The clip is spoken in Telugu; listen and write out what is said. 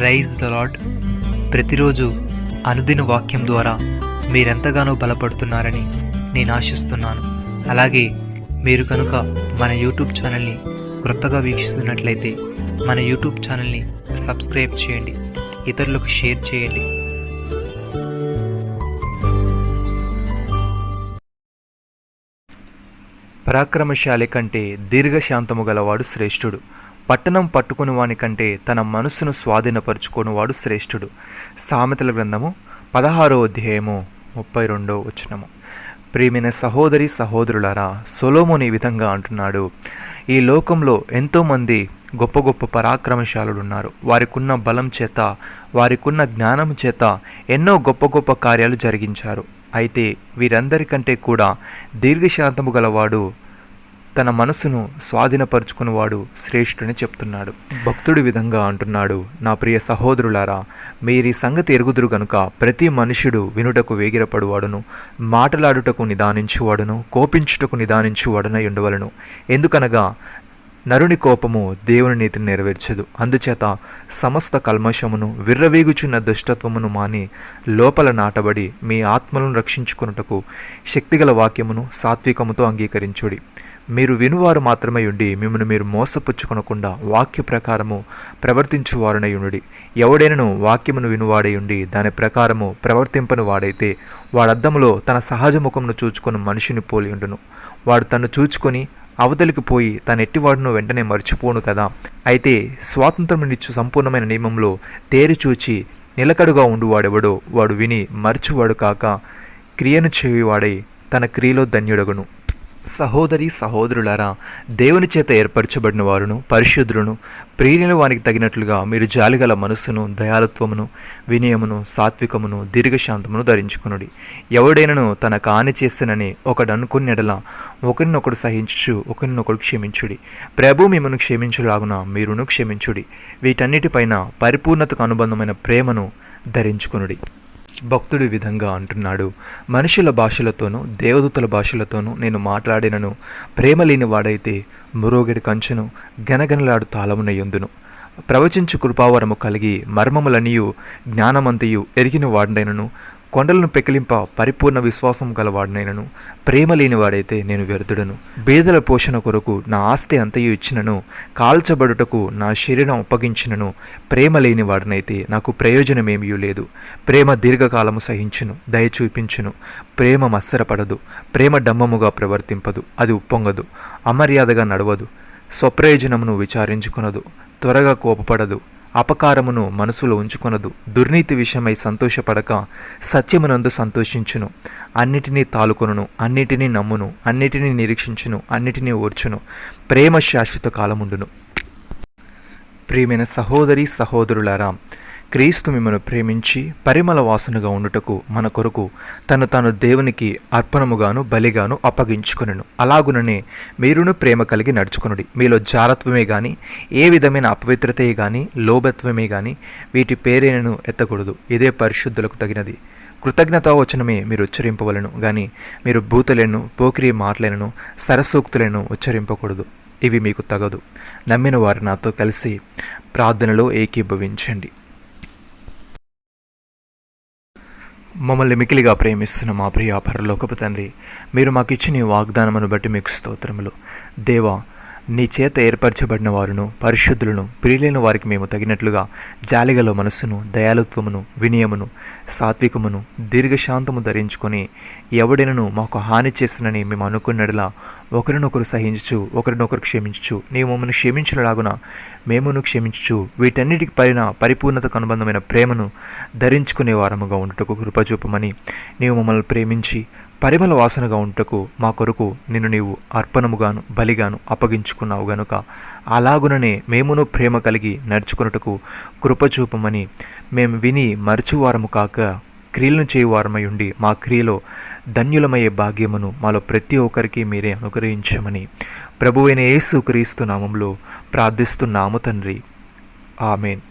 Rise the lord. ప్రతిరోజు అనుదిన వాక్యం ద్వారా మీరెంతగానో బలపడుతున్నారని నేను ఆశిస్తున్నాను. అలాగే మీరు కనుక మన యూట్యూబ్ ఛానల్ని క్రొత్తగా వీక్షిస్తున్నట్లయితే మన యూట్యూబ్ ఛానల్ని సబ్స్క్రైబ్ చేయండి, ఇతరులకు షేర్ చేయండి. పరాక్రమశాలి కంటే దీర్ఘశాంతము గలవాడు శ్రేష్ఠుడు. పట్టణం పట్టుకుని వాని కంటే తన మనస్సును స్వాధీనపరుచుకునివాడు శ్రేష్ఠుడు. సామెతల గ్రంథము 16వ అధ్యాయము 32వ వచనము. ప్రియమైన సహోదరి సహోదరులారా, సొలొమోను ఈ విధంగా అంటున్నాడు, ఈ లోకంలో ఎంతోమంది గొప్ప గొప్ప పరాక్రమశాలులు ఉన్నారు. వారికున్న బలం చేత, వారికున్న జ్ఞానం చేత ఎన్నో గొప్ప గొప్ప కార్యాలు జరిగించారు. అయితే వీరందరికంటే కూడా దీర్ఘశాంతము గలవాడు, తన మనసును స్వాధీనపరుచుకునేవాడు శ్రేష్ఠుని చెప్తున్నాడు. భక్తుడి విధంగా అంటున్నాడు, నా ప్రియ సహోదరులారా, మీరీ సంగతి ఎరుగుదురు గనుక ప్రతి మనుష్యుడు వినుటకు వేగిరపడువాడును, మాటలాడుటకు నిదానించువాడును, కోపించుటకు నిదానించువాడునై ఉండవలను. ఎందుకనగా నరుని కోపము దేవుని నీతిని నెరవేర్చదు. అందుచేత సమస్త కల్మషమును విర్రవీగుచున్న దుష్టత్వమును మాని లోపల నాటబడి మీ ఆత్మలను రక్షించుకొనుటకు శక్తిగల వాక్యమును సాత్వికముతో అంగీకరించుడి. మీరు వినువారు మాత్రమే ఉండి మిమ్మల్ని మీరు మోసపుచ్చుకొనకుండా వాక్య ప్రకారము ప్రవర్తించువారునై ఉండి. ఎవడైనను వాక్యమును వినువాడై ఉండి దాని ప్రకారము ప్రవర్తింపని వాడైతే వాడద్దములో తన సహజ ముఖమును చూచుకొని మనిషిని పోలి ఉండును. వాడు తను చూచుకొని అవతలికి పోయి తన ఎట్టివాడును వెంటనే మర్చిపోను కదా. అయితే స్వాతంత్రమునిచ్చు సంపూర్ణమైన నియమంలో తేరిచూచి నిలకడుగా ఉండువాడెవడో వాడు విని మర్చువాడు కాక క్రియను చేయువాడై తన క్రియలో ధన్యుడగును. సహోదరి సహోదరులారా, దేవుని చేత ఏర్పరచబడిన వారును పరిశుద్ధులను ప్రియులైన వానికి తగినట్లుగా మీరు జాలిగల మనస్సును, దయాళత్వమును, వినయమును, సాత్వికమును, దీర్ఘశాంతమును ధరించుకునుడి. ఎవడైనను తనకు హాని చేసినని ఒకడు అనుకున్నెడల ఒకరినొకడు సహించుచు ఒకరినొకడు క్షమించుడి. ప్రభు మిమ్మల్ని క్షమించులాగున మీరును క్షమించుడి. వీటన్నిటిపైన పరిపూర్ణతకు అనుబంధమైన ప్రేమను ధరించుకునుడి. భక్తుడి విధంగా అంటున్నాడు, మనుషుల భాషలతోనూ దేవదూతల భాషలతోనూ నేను మాట్లాడినను ప్రేమ లేని వాడైతే మురోగిడి కంచెను గనగనలాడు తాళమునయ్యుందును. ప్రవచించు కృపావరము కలిగి మర్మములనియు జ్ఞానమంతయు ఎరిగిన వాడినైనను కొండలను పెకిలింప పరిపూర్ణ విశ్వాసం గలవాడినైనను ప్రేమ లేనివాడైతే నేను వ్యర్థుడను. బీదల పోషణ కొరకు నా ఆస్తి అంతయు ఇచ్చినను, కాల్చబడుటకు నా శరీరం అప్పగించినను ప్రేమ లేనివాడినైతే నాకు ప్రయోజనమేమీ లేదు. ప్రేమ దీర్ఘకాలము సహించును, దయ చూపించును. ప్రేమ మత్సరపడదు, ప్రేమ డమ్మముగా ప్రవర్తింపదు, అది ఉప్పొంగదు, అమర్యాదగా నడవదు, స్వప్రయోజనమును విచారించుకొనదు, త్వరగా కోపపడదు, అపకారమును మనసులో ఉంచుకొనదు, దుర్నీతి విషయమై సంతోషపడక సత్యమునందు సంతోషించును, అన్నిటినీ తాలుకొనును, అన్నిటినీ నమ్మును, అన్నిటినీ నిరీక్షించును, అన్నిటినీ ఓర్చును. ప్రేమ శాశ్వత కాలముండును. ప్రియమైన సహోదరి సహోదరులారా, క్రీస్తు మిమ్మల్ని ప్రేమించి పరిమళ వాసనగా ఉండుటకు మన కొరకు తాను దేవునికి అర్పణముగాను బలిగాను అప్పగించుకొనెను. అలాగుననే మీరును ప్రేమ కలిగి నడుచుకొనుడి. మీలో జారత్వమే గాని, ఏ విధమైన అపవిత్రతే గాని, లోభత్వమే గాని వీటి పేరేనను ఎత్తకూడదు. ఇదే పరిశుద్ధులకు తగినది. కృతజ్ఞతావచనమే మీరు ఉచ్చరింపవలను గాని మీరు బూతులను, పోకిరి మాటలను, సరసూక్తులను ఉచ్చరింపకూడదు. ఇవి మీకు తగదు. నమ్మిన వారు నాతో కలిసి ప్రార్థనలో ఏకీభవించండి. మమ్మల్ని మికిలిగా ప్రేమిస్తున్న మా ప్రియ పరలోకపు తండ్రి, మీరు మాకు ఇచ్చిన ఈ వాగ్దానమును బట్టి మీకు స్తోత్రములు. దేవా, నీ చేత ఏర్పరచబడిన వారును పరిశుద్ధులను ప్రియులైన వారికి మేము తగినట్లుగా జాలిగల మనస్సును, దయాళత్వమును, వినయమును, సాత్వికమును, దీర్ఘశాంతము ధరించుకొని ఎవడైనను మాకు హాని చేస్తునని మేము అనుకున్నట్లా ఒకరినొకరు సహించుచు ఒకరినొకరు క్షమించుచు నీవు మమ్మల్ని క్షమించలాగున మేమును క్షమించుచు వీటన్నిటికి పైన పరిపూర్ణతకు అనుబంధమైన ప్రేమను ధరించుకునే వారముగా ఉండుటకు కృపచూపమని నీవు మమ్మల్ని ప్రేమించి పరిమళ వాసనగా ఉంటకు మా కొరకు నిన్ను నీవు అర్పణముగాను బలిగాను అప్పగించుకున్నావు గనుక అలాగుననే మేమును ప్రేమ కలిగి నడుచుకున్నటకు కృపచూపమని మేము విని మరచువారము కాక క్రియలను చేయువారమై ఉండి మా క్రియలో ధన్యులమయ్యే భాగ్యమును మాలో ప్రతి ఒక్కరికి మీరే అనుగ్రహించమని ప్రభువైన యేసు క్రీస్తు నామములో ప్రార్థిస్తున్నాము తండ్రి. ఆమేన్.